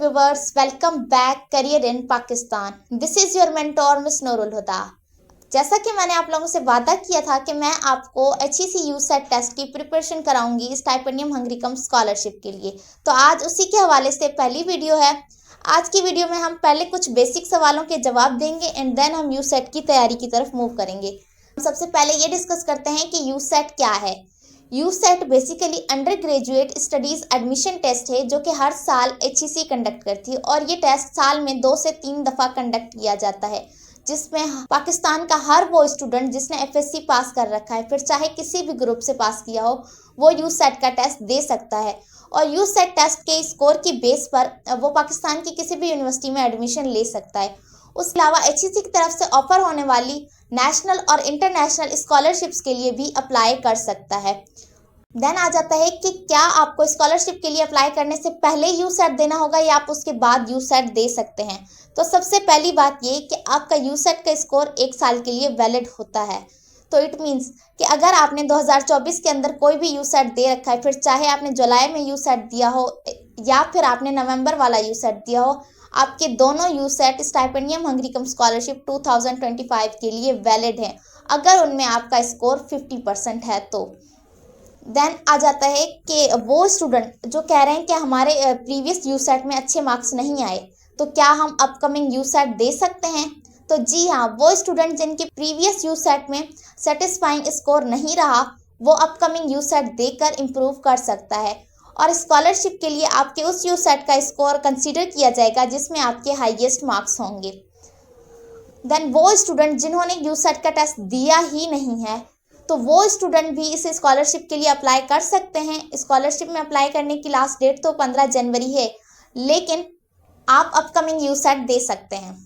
viewers, welcome back Career in Pakistan. This is your mentor Miss Nurul Huda. जैसा कि मैंने आप लोगों से वादा किया था कि मैं आपको HEC यूसेट टेस्ट की प्रिपरेशन कराऊंगी स्टाइपेंडियम हंगरी कम स्कॉलरशिप के लिए, तो आज उसी के हवाले से पहली वीडियो है। आज की वीडियो में हम पहले कुछ बेसिक सवालों के जवाब देंगे एंड देन हम यूसेट की तैयारी की तरफ मूव करेंगे। सबसे पहले ये डिस्कस करते हैं कि यूसेट क्या है। USAT basically undergraduate studies admission test है जो कि हर साल HEC कंडक्ट करती है और ये टेस्ट साल में 2 से 3 दफ़ा कंडक्ट किया जाता है, जिसमें पाकिस्तान का हर वो स्टूडेंट जिसने FSC पास कर रखा है, फिर चाहे किसी भी ग्रुप से पास किया हो, वो यूसेट का टेस्ट दे सकता है। और यूसेट टेस्ट के स्कोर की बेस पर वो पाकिस्तान की किसी भी यूनिवर्सिटी में एडमिशन ले सकता है। उसके अलावा HEC की तरफ से ऑफर होने वाली नेशनल और इंटरनेशनल स्कॉलरशिप्स के लिए भी अप्लाई कर सकता है। देन आ जाता है कि क्या आपको स्कॉलरशिप के लिए अप्लाई करने से पहले यूसेट देना होगा या आप उसके बाद यूसेट दे सकते हैं। तो सबसे पहली बात ये कि आपका यूसेट का स्कोर 1 साल के लिए वैलिड होता है। तो इट मीन्स कि अगर आपने 2024 के अंदर कोई भी यूसेट दे रखा है, फिर चाहे आपने जुलाई में यूसेट दिया हो या फिर आपने नवंबर वाला यूसेट दिया हो, आपके दोनों यूसेट स्टाइपेंडियम हंगरी कम स्कॉलरशिप 2025 के लिए वैलिड है अगर उनमें आपका स्कोर 50% है। तो देन आ जाता है कि वो स्टूडेंट जो कह रहे हैं कि हमारे प्रीवियस यूसेट में अच्छे मार्क्स नहीं आए, तो क्या हम अपकमिंग यूसेट दे सकते हैं। तो जी हाँ, वो स्टूडेंट जिनके प्रीवियस यूसेट में सेटिस्फाइंग स्कोर नहीं रहा, वो अपकमिंग यूसेट देकर इम्प्रूव कर सकता है और स्कॉलरशिप के लिए आपके उस यूसेट का स्कोर कंसीडर किया जाएगा जिसमें आपके हाईएस्ट मार्क्स होंगे। देन वो स्टूडेंट जिन्होंने यूसेट का टेस्ट दिया ही नहीं है, तो वो स्टूडेंट भी इस स्कॉलरशिप के लिए अप्लाई कर सकते हैं। स्कॉलरशिप में अप्लाई करने की लास्ट डेट तो 15 जनवरी है, लेकिन आप अपकमिंग यूसेट दे सकते हैं।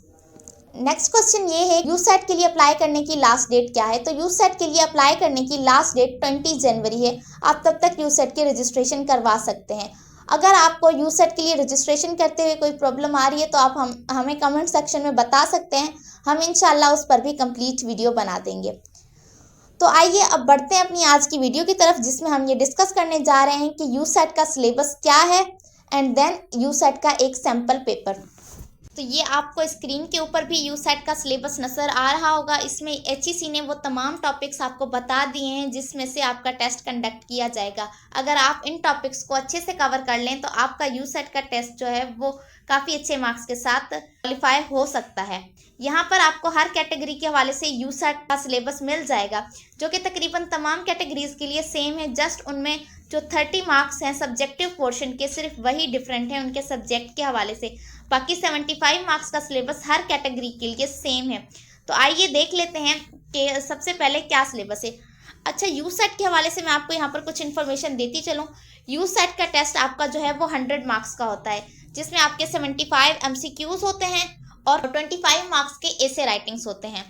नेक्स्ट क्वेश्चन ये है, यूसेट के लिए अप्लाई करने की लास्ट डेट क्या है। तो यूसेट के लिए अप्लाई करने की लास्ट डेट 20 जनवरी है। आप तब तक यूसेट की रजिस्ट्रेशन करवा सकते हैं। अगर आपको यूसेट के लिए रजिस्ट्रेशन करते हुए कोई प्रॉब्लम आ रही है तो आप हमें कमेंट सेक्शन में बता सकते हैं। हम इंशाल्लाह उस पर भी कंप्लीट वीडियो बना देंगे। तो आइए अब बढ़ते हैं अपनी आज की वीडियो की तरफ, जिसमें हम ये डिस्कस करने जा रहे हैं कि यूसेट का सिलेबस क्या है एंड देन यूसेट का एक सैम्पल पेपर। तो ये आपको स्क्रीन के ऊपर भी यूसेट का सिलेबस नज़र आ रहा होगा। इसमें HEC ने वो तमाम टॉपिक्स आपको बता दिए हैं जिसमें से आपका टेस्ट कंडक्ट किया जाएगा। अगर आप इन टॉपिक्स को अच्छे से कवर कर लें तो आपका यूसेट का टेस्ट जो है वो काफ़ी अच्छे मार्क्स के साथ क्वालिफाई हो सकता है। यहाँ पर आपको हर कैटेगरी के हवाले से यूसेट का सिलेबस मिल जाएगा, जो कि तकरीबन तमाम कैटेगरीज के लिए सेम है। जस्ट उनमें जो 30 मार्क्स हैं सब्जेक्टिव पोर्शन के, सिर्फ वही डिफरेंट है उनके सब्जेक्ट के हवाले से। बाकी 75 मार्क्स का सिलेबस हर कैटेगरी के लिए सेम है। तो आइए देख लेते हैं कि सबसे पहले क्या सिलेबस है। अच्छा, यूसेट के हवाले से मैं आपको यहाँ पर कुछ इन्फॉर्मेशन देती चलूँ। यूसेट का टेस्ट आपका जो है वो 100 मार्क्स का होता है, जिसमें आपके 75 MCQs होते हैं और 25 मार्क्स के ऐसे राइटिंग्स होते हैं।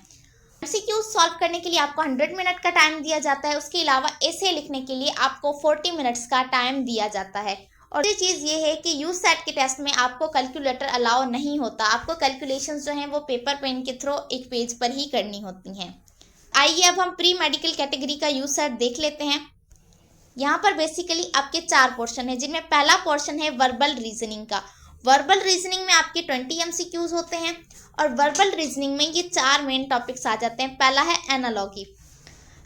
MCQs सॉल्व करने के लिए आपको 100 मिनट का टाइम दिया जाता है। उसके अलावा ऐसे लिखने के लिए आपको 40 मिनट्स का टाइम दिया जाता है। और ये चीज़ ये है कि यूसेट के टेस्ट में आपको कैलकुलेटर अलाउ नहीं होता। आपको कैलकुलेशंस जो हैं वो पेपर पेन के थ्रू एक पेज पर ही करनी होती हैं। आइए अब हम प्री मेडिकल कैटेगरी का यूसेट देख लेते हैं। यहाँ पर बेसिकली आपके 4 पोर्शन है, जिनमें पहला पोर्शन है वर्बल रीजनिंग का। वर्बल रीजनिंग में आपके 20 MCQs होते हैं और वर्बल रीजनिंग में ये 4 मेन टॉपिक्स आ जाते हैं। पहला है एनालॉगी।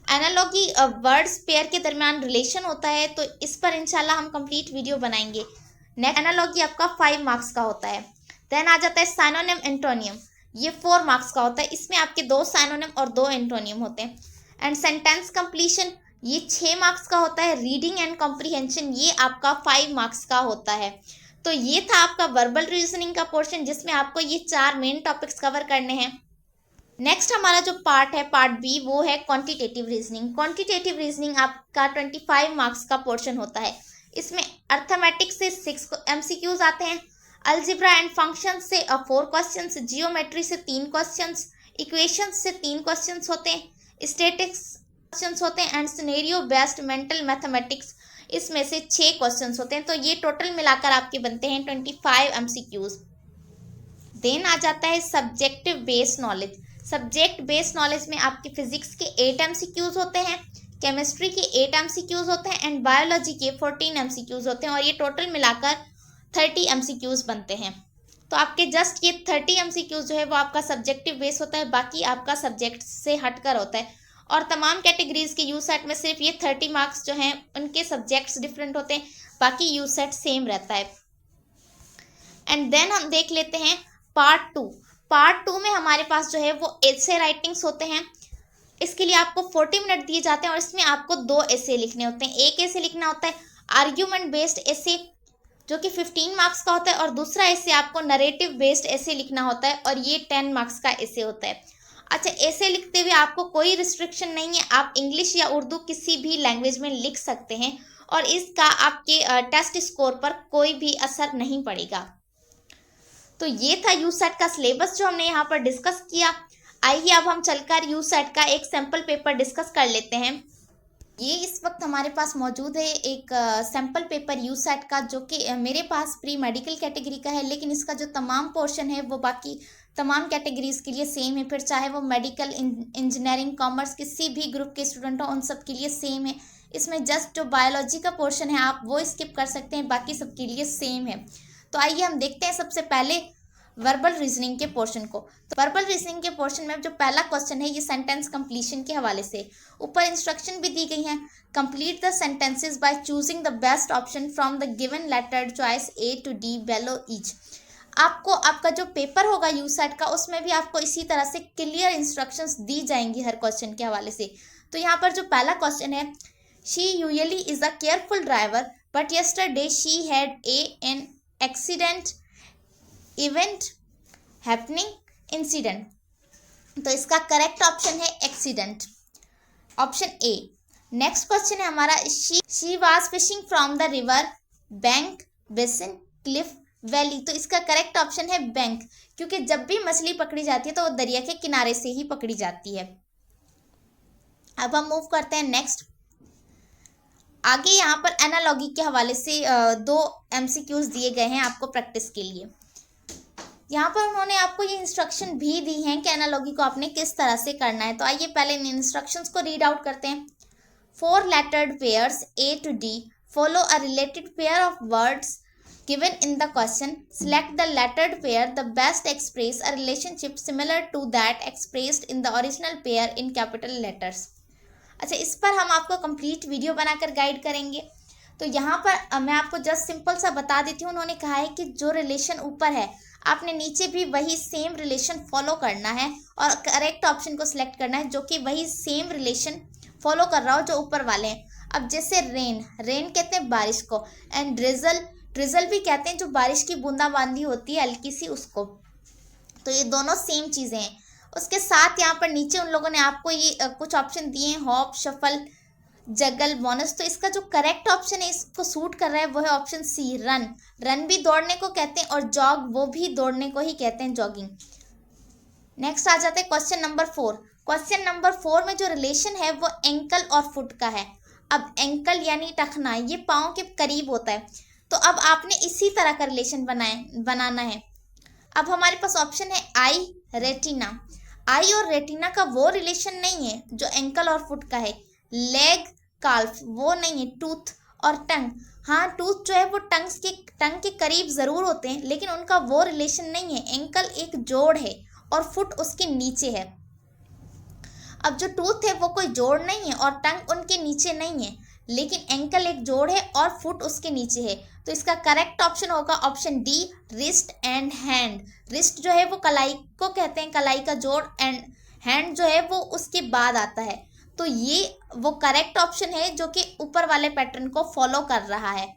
एनालॉगी वर्ड्स पेयर के दरमियान रिलेशन होता है, तो इस पर इंशाल्लाह हम कंप्लीट वीडियो बनाएंगे। नेक्स्ट एनालॉगी आपका 5 मार्क्स का होता है। देन आ जाता है साइनोनिम एंटोनियम, ये 4 मार्क्स का होता है। इसमें आपके 2 साइनोनिम और 2 एंटोनियम होते हैं। एंड सेंटेंस कंप्लीशन, ये 6 मार्क्स का होता है। रीडिंग एंड कॉम्प्रीहेंशन, ये आपका 5 मार्क्स का होता है। तो ये था आपका वर्बल रीजनिंग का पोर्शन, जिसमें आपको ये 4 मेन टॉपिक्स कवर करने हैं। नेक्स्ट हमारा जो पार्ट है, पार्ट बी, वो है क्वांटिटेटिव रीजनिंग। क्वांटिटेटिव रीजनिंग आपका 25 मार्क्स का पोर्शन होता है। इसमें अर्थमेटिक्स से 6 MCQs आते हैं, अलजेब्रा एंड फंक्शन से 4 क्वेश्चंस, जियोमेट्री से 3 क्वेश्चंस, इक्वेशंस से 3 क्वेश्चंस होते हैं, स्टैटिक्स क्वेश्चंस होते हैं and scenario based mental mathematics, इसमें से 6 क्वेश्चंस होते हैं। तो ये टोटल मिलाकर आपके बनते हैं 25 MCQs। देन आ जाता है subjective based knowledge. Subject based knowledge में आपके फिजिक्स के 8 MCQs होते हैं, केमिस्ट्री के 8 MCQs होते हैं एंड बायोलॉजी के 14 MCQs होते हैं और ये टोटल मिलाकर 30 MCQs बनते हैं। तो आपके जस्ट ये 30 MCQs जो है वो आपका सब्जेक्टिव बेस होता है, बाकी आपका सब्जेक्ट से हटकर होता है। और तमाम कैटेगरीज के यूसेट में सिर्फ ये 30 मार्क्स जो हैं उनके सब्जेक्ट्स डिफरेंट होते हैं, बाकी यूसेट सेम रहता है। एंड देन हम देख लेते हैं पार्ट 2। पार्ट 2 में हमारे पास जो है वो एसे राइटिंग्स होते हैं। इसके लिए आपको 40 मिनट दिए जाते हैं और इसमें आपको 2 एसे लिखने होते हैं। एक एसे लिखना होता है आर्ग्यूमेंट बेस्ड एसे जो कि 15 मार्क्स का होता है, और दूसरा एसे आपको नरेटिव बेस्ड एसे लिखना होता है और ये 10 मार्क्स का एसे होता है। अच्छा, एसे लिखते हुए आपको कोई रिस्ट्रिक्शन नहीं है, आप इंग्लिश या उर्दू किसी भी लैंग्वेज में लिख सकते हैं और इसका आपके टेस्ट स्कोर पर कोई भी असर नहीं पड़ेगा। तो ये था यूसेट का सिलेबस जो हमने यहाँ पर डिस्कस किया। आइए अब हम चलकर यूसेट का एक सैम्पल पेपर डिस्कस कर लेते हैं। ये इस वक्त हमारे पास मौजूद है एक सैम्पल पेपर यूसेट का, जो कि मेरे पास प्री मेडिकल कैटेगरी का है, लेकिन इसका जो तमाम पोर्शन है वो बाकी तमाम कैटेगरीज के लिए सेम है। फिर चाहे वो मेडिकल, इंजीनियरिंग, कॉमर्स किसी भी ग्रुप के स्टूडेंट हो, उन सब के लिए सेम है। इसमें जस्ट जो बायोलॉजी का पोर्शन है आप वो स्किप कर सकते हैं, बाकी सबके लिए सेम है। तो आइए हम देखते हैं सबसे पहले वर्बल रीजनिंग के पोर्शन को। तो वर्बल रीजनिंग के पोर्शन में जो पहला क्वेश्चन है ये सेंटेंस कंप्लीशन के हवाले से। ऊपर इंस्ट्रक्शन भी दी गई हैं। Complete the sentences by choosing the best option from the given lettered choice A to D below each। आपको आपका जो पेपर होगा यूसेट का उसमें भी आपको इसी तरह से क्लियर इंस्ट्रक्शंस दी जाएंगी हर क्वेश्चन के हवाले से। तो यहाँ पर जो पहला क्वेश्चन है, she usually is a careful driver but yesterday she had an accident, event, happening, incident. तो इसका करेक्ट ऑप्शन है accident, option A. Next question है हमारा, she was fishing from the river, bank, basin, Cliff, valley. तो इसका correct option है bank, क्योंकि जब भी मछली पकड़ी जाती है तो वो दरिया के किनारे से ही पकड़ी जाती है। अब हम मूव करते हैं नेक्स्ट। आगे यहाँ पर एनालॉगी के हवाले से 2 MCQs दिए गए हैं आपको प्रैक्टिस के लिए। यहाँ पर उन्होंने आपको ये इंस्ट्रक्शन भी दी हैं कि एनालॉगी को आपने किस तरह से करना है। तो आइए पहले इन इंस्ट्रक्शंस को रीड आउट करते हैं। 4 lettered pairs A to D follow a related pair of words given in the question. Select the lettered pair the best express a relationship similar to that expressed in the original pair in capital letters। अच्छा, इस पर हम आपको complete video बनाकर guide करेंगे। तो यहाँ पर मैं आपको जस्ट सिंपल सा बता देती हूँ। उन्होंने कहा है कि जो रिलेशन ऊपर है आपने नीचे भी वही सेम रिलेशन फॉलो करना है और करेक्ट ऑप्शन को सिलेक्ट करना है जो कि वही सेम रिलेशन फॉलो कर रहा हो जो ऊपर वाले हैं। अब जैसे रेन कहते हैं बारिश को, एंड ड्रिजल भी कहते हैं जो बारिश की बूंदाबांदी होती है हल्की सी उसको। तो ये दोनों सेम चीज़ें हैं। उसके साथ यहाँ पर नीचे उन लोगों ने आपको ये कुछ ऑप्शन दिए हैं, हॉप, शफल, जगल, बोनस। तो इसका जो करेक्ट ऑप्शन है इसको सूट कर रहा है वो है ऑप्शन सी, रन भी दौड़ने को कहते हैं और जॉग वो भी दौड़ने को ही कहते हैं, जॉगिंग। नेक्स्ट आ जाते हैं क्वेश्चन नंबर 4। क्वेश्चन नंबर 4 में जो रिलेशन है वो एंकल और फुट का है। अब एंकल यानी टखना, ये पाँव के करीब होता है। तो अब आपने इसी तरह का रिलेशन बनाना है। अब हमारे पास ऑप्शन है आई, रेटिना। आई और रेटिना का वो रिलेशन नहीं है जो एंकल और फुट का है। लेग, काल्फ वो नहीं है। टूथ और टंग, हाँ टूथ जो है वो टंग के करीब ज़रूर होते हैं, लेकिन उनका वो रिलेशन नहीं है। एंकल एक जोड़ है और फुट उसके नीचे है। अब जो टूथ है वो कोई जोड़ नहीं है और टंग उनके नीचे नहीं है, लेकिन एंकल एक जोड़ है और फुट उसके नीचे है। तो इसका करेक्ट ऑप्शन होगा option D, wrist and hand. Wrist जो है वो कलाई को कहते हैं, कलाई का जोड़, एंड हैंड जो है वो उसके बाद आता है। तो ये वो करेक्ट ऑप्शन है जो कि ऊपर वाले पैटर्न को फॉलो कर रहा है।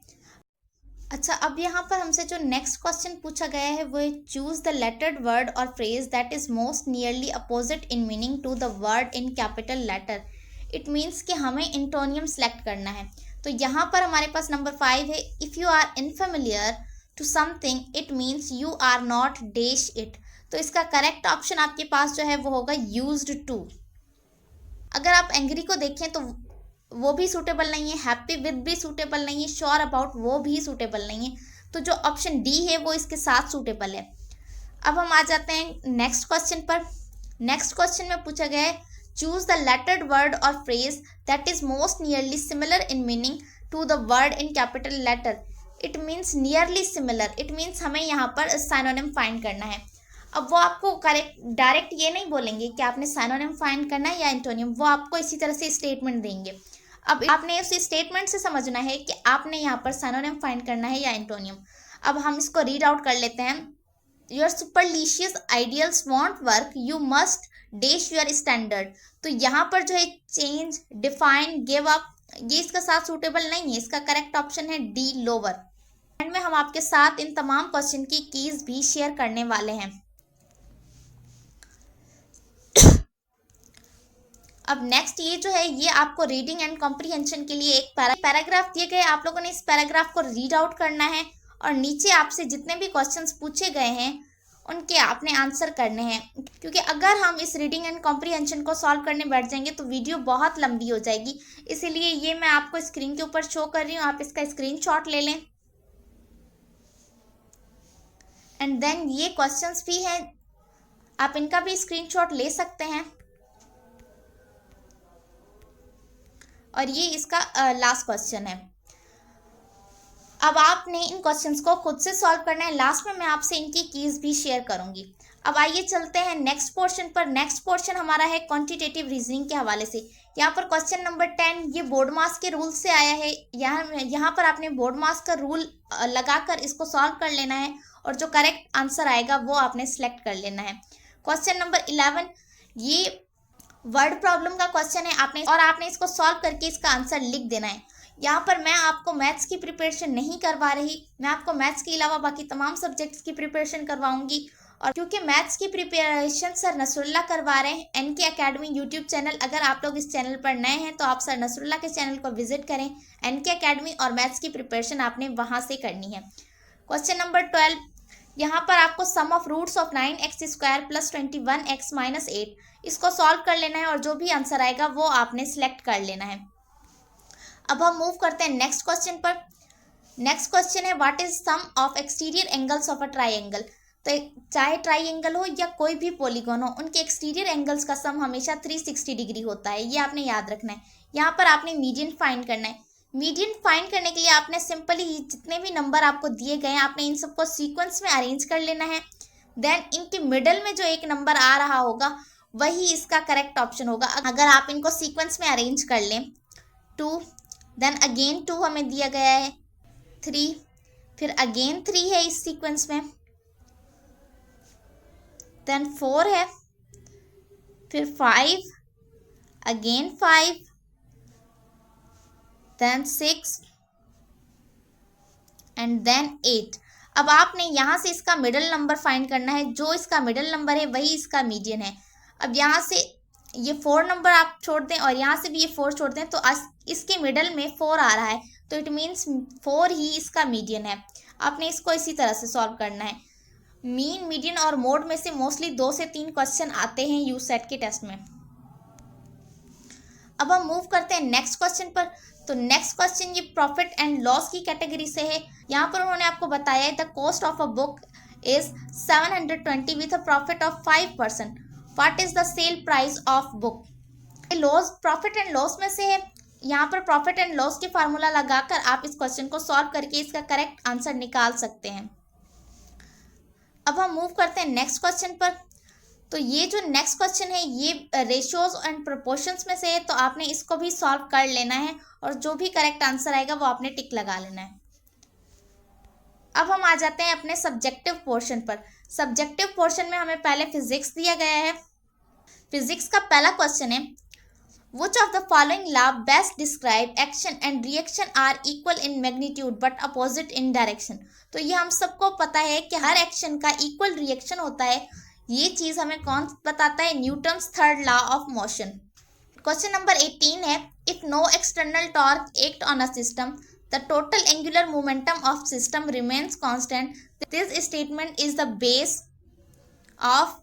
अच्छा, अब यहाँ पर हमसे जो नेक्स्ट क्वेश्चन पूछा गया है वो है चूज द लेटर्ड वर्ड और phrase that is most nearly opposite in meaning to the word in capital letter. It means कि हमें इंटोनियम सेलेक्ट करना है। तो यहाँ पर हमारे पास नंबर 5 है, if you are unfamiliar to something it means you are not dash it. तो इसका करेक्ट ऑप्शन आपके पास जो है वो होगा यूज्ड टू। अगर आप एंग्री को देखें तो वो भी सूटेबल नहीं है, हैप्पी विद भी सूटेबल नहीं है, श्योर अबाउट वो भी सूटेबल नहीं है। तो जो ऑप्शन डी है वो इसके साथ सूटेबल है। अब हम आ जाते हैं नेक्स्ट क्वेश्चन पर। नेक्स्ट क्वेश्चन में पूछा गया है चूज द लेटर्ड वर्ड और phrase that is most nearly similar in meaning to the word in capital letter. It means nearly similar, it means हमें यहाँ पर साइनोनिम फाइंड करना है। अब वो आपको करेक्ट डायरेक्ट ये नहीं बोलेंगे कि आपने साइनोनिम फाइंड करना है या एंटोनियम, वो आपको इसी तरह से स्टेटमेंट देंगे। अब आपने उस स्टेटमेंट से समझना है कि आपने यहाँ पर साइनोनिम फाइंड करना है या एंटोनियम। अब हम इसको रीड आउट कर लेते हैं। Your supercilious ideals won't work, you must dash your standard. तो यहाँ पर जो है चेंज, डिफाइन, गिव अप, ये इसका साथ सूटेबल नहीं है। इसका करेक्ट ऑप्शन है डी, लोअर। एंड में हम आपके साथ इन तमाम क्वेश्चन की कीज भी शेयर करने वाले हैं। अब नेक्स्ट ये जो है ये आपको रीडिंग एंड कॉम्प्रिहेंशन के लिए एक पैराग्राफ दिए गए। आप लोगों ने इस पैराग्राफ को रीड आउट करना है और नीचे आपसे जितने भी क्वेश्चंस पूछे गए हैं उनके आपने आंसर करने हैं, क्योंकि अगर हम इस रीडिंग एंड कॉम्प्रिहेंशन को सॉल्व करने बैठ जाएंगे तो वीडियो बहुत लंबी हो जाएगी। इसीलिए ये मैं आपको स्क्रीन के ऊपर शो कर रही हूँ, आप इसका स्क्रीनशॉट ले लें। एंड देन ये क्वेश्चंस भी हैं, आप इनका भी स्क्रीनशॉट ले सकते हैं। और ये इसका लास्ट क्वेश्चन है। अब आपने इन क्वेश्चंस को खुद से सॉल्व करना है। लास्ट में मैं आपसे इनकी कीज भी शेयर करूंगी। अब आइए चलते हैं नेक्स्ट पोर्शन पर। नेक्स्ट पोर्शन हमारा है क्वांटिटेटिव रीजनिंग के हवाले से। यहाँ पर क्वेश्चन नंबर 10 ये बोर्ड मास के रूल से आया है। यहाँ पर आपने बोर्ड मास का रूल लगाकर इसको सॉल्व कर लेना है और जो करेक्ट आंसर आएगा वो आपने सिलेक्ट कर लेना है। क्वेश्चन नंबर 11 ये वर्ड प्रॉब्लम का क्वेश्चन है, आपने इसको सॉल्व करके इसका आंसर लिख देना है। यहाँ पर मैं आपको मैथ्स की प्रिपरेशन नहीं करवा रही, मैं आपको मैथ्स के अलावा बाकी तमाम सब्जेक्ट्स की प्रिपरेशन करवाऊंगी। और क्योंकि मैथ्स की प्रिपरेशन सर नसरुल्लाह करवा रहे हैं, एनके एकेडमी यूट्यूब चैनल, अगर आप लोग इस चैनल पर नए हैं तो आप सर नसरुल्लाह के चैनल को विजिट करें, एनके एकेडमी, और मैथ्स की प्रिपरेशन आपने वहाँ से करनी है। क्वेश्चन नंबर 12 यहाँ पर आपको सम of roots of 9x² + 21x - 8 इसको सॉल्व कर लेना है और जो भी आंसर आएगा वो आपने सिलेक्ट कर लेना है। अब हम मूव करते हैं नेक्स्ट क्वेश्चन पर। नेक्स्ट क्वेश्चन है what is sum of exterior angles of a triangle. तो चाहे ट्राइंगल हो या कोई भी पॉलीगॉन हो, उनके एक्सटीरियर एंगल्स का सम हमेशा 360 डिग्री होता है, ये आपने याद रखना है। यहाँ पर आपने मीडियन फाइंड करना है। मीडियन फाइंड करने के लिए आपने सिंपली जितने भी नंबर आपको दिए गए हैं आपने इन सबको सीक्वेंस में अरेंज कर लेना है। देन इनके मिडल में जो एक नंबर आ रहा होगा वही इसका करेक्ट ऑप्शन होगा। अगर आप इनको सीक्वेंस में अरेंज कर लें, 2, देन अगेन 2 हमें दिया गया है, 3, फिर अगेन 3 है इस सीक्वेंस में, देन 4 है, फिर 5, अगेन 5, देन 6 एंड देन 8। अब आपने यहाँ से इसका मिडल नंबर फाइंड करना है, जो इसका मिडल नंबर है वही इसका मीडियन है। अब यहाँ से ये 4 नंबर आप छोड़ दें और यहाँ से भी ये 4 छोड़ दें तो इसके मिडल में 4 आ रहा है, तो इट मीन्स 4 ही इसका मीडियन है। आपने इसको इसी तरह से सॉल्व करना है। मीन, मीडियन और मोड में से मोस्टली 2 से 3 क्वेश्चन आते हैं यूसेट के टेस्ट में। अब हम मूव करते हैं नेक्स्ट क्वेश्चन पर। तो नेक्स्ट क्वेश्चन ये प्रॉफिट एंड लॉस की कैटेगरी से है। यहाँ पर उन्होंने आपको बताया है the cost of a book is 720 with a profit of 5%। What is the sale price of book. Loss, profit and loss में से है। यहाँ पर प्रॉफिट एंड लॉस के फार्मूला लगाकर आप इस क्वेश्चन को सॉल्व करके इसका करेक्ट आंसर निकाल सकते हैं। अब हम मूव करते हैं नेक्स्ट क्वेश्चन पर। तो ये जो नेक्स्ट क्वेश्चन है ये रेशियोज एंड प्रोपोर्शंस में से है, तो आपने इसको भी सॉल्व कर लेना है और जो भी करेक्ट आंसर आएगा वो आपने टिक लगा लेना है। अब हम आ जाते हैं अपने सब्जेक्टिव पोर्शन पर। सब्जेक्टिव पोर्शन में हमें पहले फिजिक्स दिया गया है। फिजिक्स का पहला क्वेश्चन है Which of the following law best describe action and reaction are equal in magnitude but opposite in direction। तो ये हम सबको पता है कि हर एक्शन का इक्वल रिएक्शन होता है। ये चीज़ हमें कौन बताता है? Newton's third law of motion. Question number 18 है if no external torque act on a system the total angular momentum of system remains constant. This statement is the base of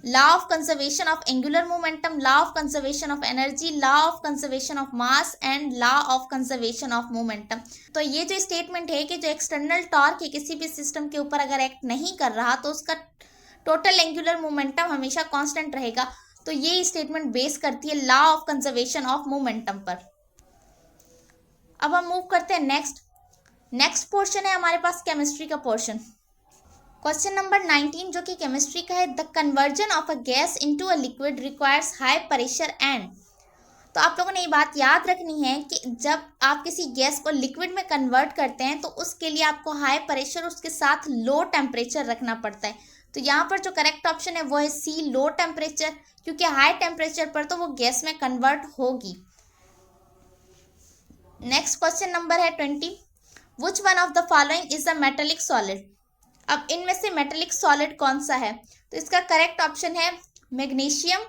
law of conservation of angular momentum, law of conservation of energy, law of conservation of mass and law of conservation of momentum। तो ये जो statement है कि जो external torque है किसी भी system के ऊपर अगर एक्ट नहीं कर रहा तो उसका टोटल एंगुलर मोमेंटम हमेशा कांस्टेंट रहेगा। तो ये स्टेटमेंट बेस करती है law of conservation of momentum पर। अब हम मूव करते हैं नेक्स्ट। नेक्स्ट पोर्शन है हमारे पास केमिस्ट्री का पोर्शन। क्वेश्चन नंबर 19 जो कि केमिस्ट्री का है, the conversion of a gas into a liquid requires high pressure and. तो आप लोगों ने ये बात याद रखनी है कि जब आप किसी गैस को लिक्विड में कन्वर्ट करते हैं तो उसके लिए आपको हाई प्रेशर उसके साथ लो टेम्परेचर रखना पड़ता है। तो यहाँ पर जो करेक्ट ऑप्शन है वो है सी, लो टेम्परेचर, क्योंकि हाई टेम्परेचर पर तो वो गैस में कन्वर्ट होगी। नेक्स्ट क्वेश्चन नंबर है 20, विच one of the following is a metallic solid. अब इनमें से मेटेलिक सॉलिड कौन सा है? तो इसका करेक्ट ऑप्शन है मैग्नीशियम।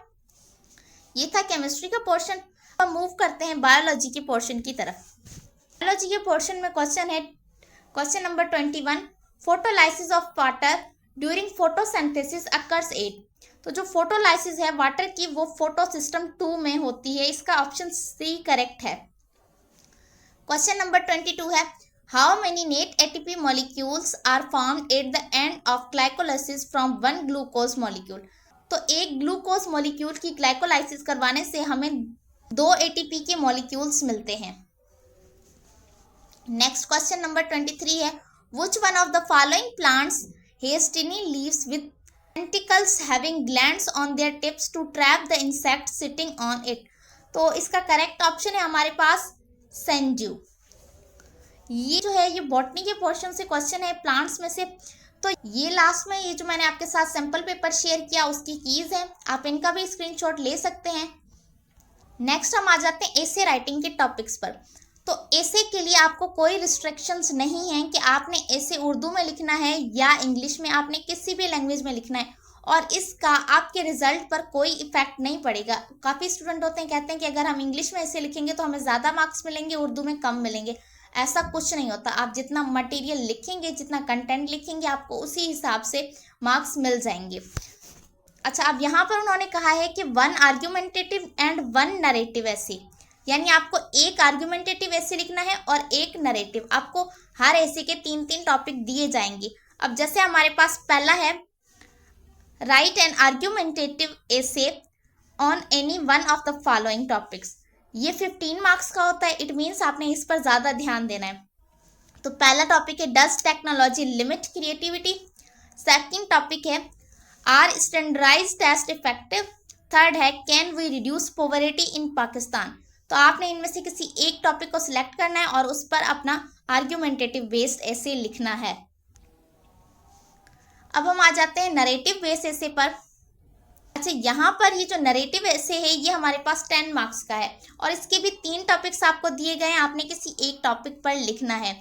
ये था केमिस्ट्री का पोर्शन। अब मूव करते हैं बायोलॉजी के पोर्शन की तरफ। बायोलॉजी के पोर्शन में क्वेश्चन है question number 21, photolysis of water during photosynthesis occurs at. तो जो फोटोलाइसिस है वाटर की वो फोटो सिस्टम 2 में होती है। इसका ऑप्शन सी करेक्ट है। क्वेश्चन नंबर 22 है, how many net ATP molecules are formed at the end of glycolysis from one glucose molecule. तो एक ग्लूकोज मॉलिक्यूल की ग्लाइकोलाइसिस करवाने से हमें 2 एटीपी के मॉलिक्यूल्स मिलते हैं। नेक्स्ट क्वेश्चन नंबर 23 है, which one of the following plants has tiny leaves with tentacles having glands on their tips to trap the insect sitting on it. तो इसका करेक्ट ऑप्शन है हमारे पास सेंजू। ये जो है ये बॉटनी के पोर्शन से क्वेश्चन है प्लांट्स में से। तो ये लास्ट में ये जो मैंने आपके साथ सैंपल पेपर शेयर किया उसकी कीज है, आप इनका भी स्क्रीनशॉट ले सकते हैं। नेक्स्ट हम आ जाते हैं एसे राइटिंग के टॉपिक्स पर। तो एसे के लिए आपको कोई रिस्ट्रिक्शंस नहीं है कि आपने एसे उर्दू में लिखना है या इंग्लिश में, आपने किसी भी लैंग्वेज में लिखना है और इसका आपके रिजल्ट पर कोई इफेक्ट नहीं पड़ेगा। काफ़ी स्टूडेंट होते हैं कहते हैं कि अगर हम इंग्लिश में ऐसे लिखेंगे तो हमें ज़्यादा मार्क्स मिलेंगे, उर्दू में कम मिलेंगे। ऐसा कुछ नहीं होता। आप जितना मटेरियल लिखेंगे, जितना कंटेंट लिखेंगे, आपको उसी हिसाब से मार्क्स मिल जाएंगे। अच्छा, अब यहाँ पर उन्होंने कहा है कि 1 आर्ग्यूमेंटेटिव एंड 1 नरेटिव ऐसे, यानी आपको एक आर्ग्यूमेंटेटिव ऐसे लिखना है और एक नरेटिव। आपको हर ऐसे के 3-3 टॉपिक दिए जाएंगे। अब जैसे हमारे पास पहला है राइट एन आर्ग्यूमेंटेटिव ऐसे on any one of the following topics. ये 15 मार्क्स का होता है। इट मीन्स आपने इस पर ज़्यादा ध्यान देना है। तो पहला टॉपिक है does technology limit creativity. Second topic है are standardised test effective. Third है can we reduce poverty in Pakistan. तो आपने इनमें से किसी एक टॉपिक को सिलेक्ट करना है और उस पर अपना आर्ग्यूमेंटेटिव बेस्ड ऐसे लिखना है। अब हम आ जाते हैं नरेटिव बेस्ड ऐसे पर। अच्छा, यहाँ पर ये जो नरेटिव ऐसे है ये हमारे पास 10 मार्क्स का है और इसके भी 3 टॉपिक्स आपको दिए गए हैं। आपने किसी एक टॉपिक पर लिखना है।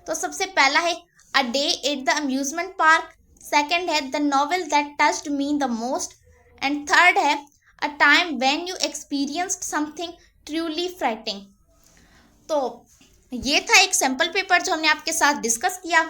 तो सबसे पहला है a day at the amusement park. Second है the novel that touched me the most. And third है a time when you experienced something truly frightening. तो ये था एक सैम्पल पेपर जो हमने आपके साथ डिस्कस किया।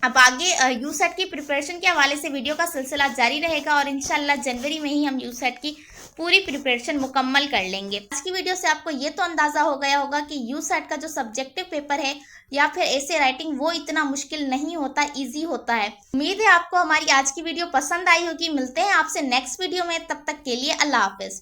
अब आगे यूसेट की प्रिपरेशन के हवाले से वीडियो का सिलसिला जारी रहेगा और इंशाल्लाह जनवरी में ही हम यूसेट की पूरी प्रिपरेशन मुकम्मल कर लेंगे। आज की वीडियो से आपको ये तो अंदाज़ा हो गया होगा कि यूसेट का जो सब्जेक्टिव पेपर है या फिर ऐसे राइटिंग वो इतना मुश्किल नहीं होता, इजी होता है। उम्मीद है आपको हमारी आज की वीडियो पसंद आई होगी। मिलते हैं आपसे नेक्स्ट वीडियो में, तब तक के लिए अल्लाह हाफिज़।